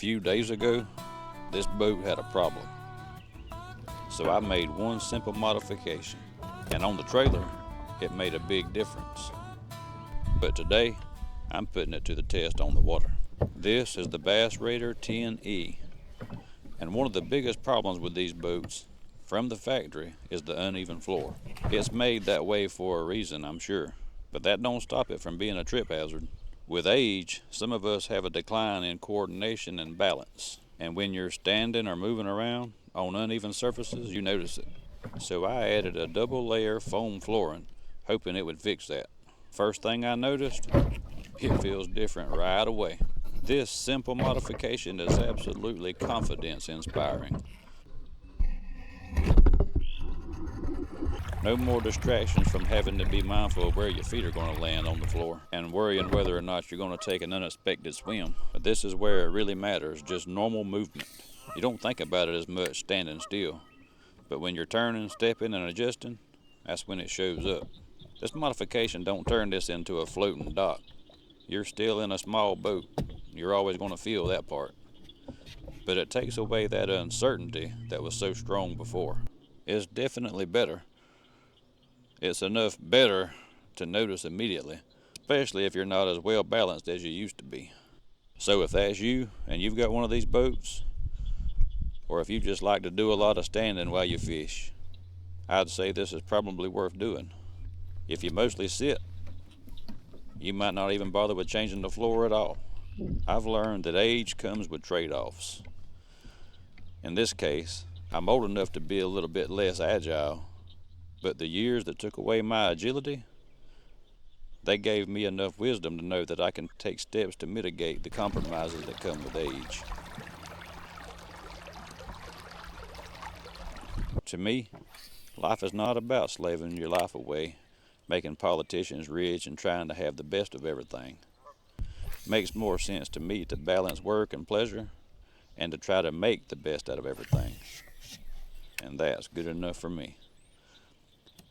few days ago, this boat had a problem. So I made one simple modification, and on the trailer, it made a big difference. But today, I'm putting it to the test on the water. This is the Bass Raider 10E, and one of the biggest problems with these boats from the factory is the uneven floor. It's made that way for a reason, I'm sure, but that don't stop it from being a trip hazard. With age, some of us have a decline in coordination and balance, and when you're standing or moving around on uneven surfaces, you notice it. So I added a double layer foam flooring, hoping it would fix that. First thing I noticed, it feels different right away. This simple modification is absolutely confidence-inspiring. No more distractions from having to be mindful of where your feet are going to land on the floor and worrying whether or not you're going to take an unexpected swim. But this is where it really matters, just normal movement. You don't think about it as much standing still, but when you're turning, stepping, and adjusting, that's when it shows up. This modification don't turn this into a floating dock. You're still in a small boat. You're always going to feel that part. But it takes away that uncertainty that was so strong before. It's definitely better. It's enough better to notice immediately, especially if you're not as well balanced as you used to be. So if that's you and you've got one of these boats, or if you just like to do a lot of standing while you fish, I'd say this is probably worth doing. If you mostly sit, you might not even bother with changing the floor at all. I've learned that age comes with trade-offs. In this case, I'm old enough to be a little bit less agile, but the years that took away my agility, they gave me enough wisdom to know that I can take steps to mitigate the compromises that come with age. To me, life is not about slaving your life away, making politicians rich and trying to have the best of everything. It makes more sense to me to balance work and pleasure and to try to make the best out of everything. And that's good enough for me.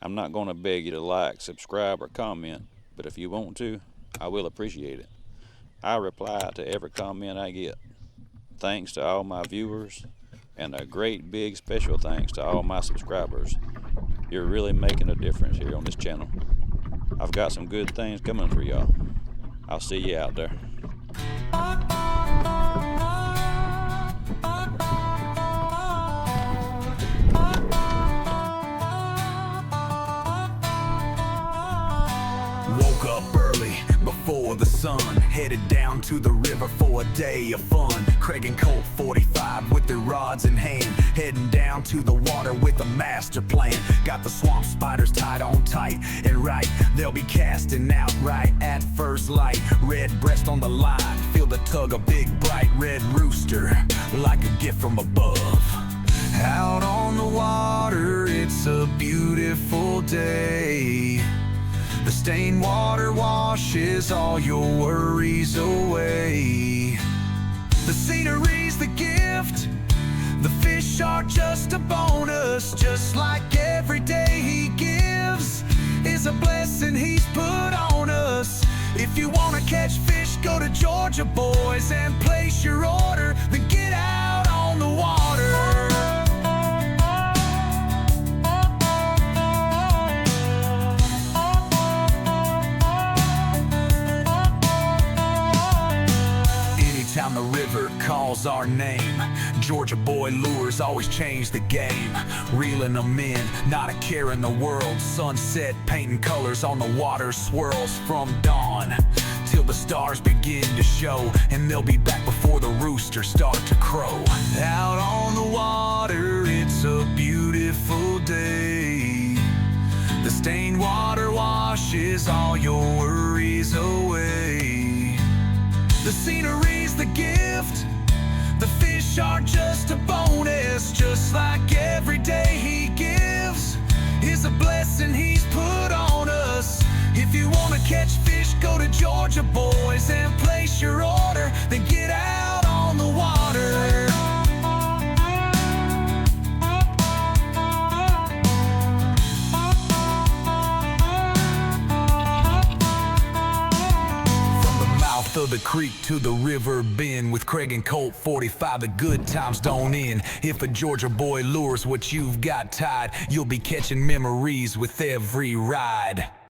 I'm not going to beg you to like, subscribe, or comment, but if you want to, I will appreciate it. I reply to every comment I get. Thanks to all my viewers, and a great big special thanks to all my subscribers. You're really making a difference here on this channel. I've got some good things coming for y'all. I'll see you out there. Woke up early before the sun, headed down to the river for a day of fun. Craig and Colt 45 with their rods in hand, heading down to the water with a master plan. Got the swamp spiders tied on tight and right, they'll be casting out right at first light. Red breast on the line, feel the tug, a big bright red rooster, like a gift from above. Out on the water, it's a beautiful day. The stained water washes all your worries away. The scenery's the gift, the fish are just a bonus. Just like every day he gives is a blessing he's put on us. If you wanna catch fish, go to Georgia, boys, and place your order, then get out on the water. Anytime the river calls our name, Georgia boy lures always change the game. Reeling them in, not a care in the world. Sunset painting colors on the water swirls from dawn till the stars begin to show, and they'll be back before the roosters start to crow. Out on the water, it's a beautiful day. The stained water washes all your worries away. The scenery's the gift, the fish are just a bonus. Just like every day he gives is a blessing he's put on us. If you wanna catch fish, go to Georgia, boys, and place your order, then get out on the water. Of the the creek to the river bend with Craig and Colt 45, the good times don't end. If a Georgia boy lures what you've got tied, you'll be catching memories with every ride.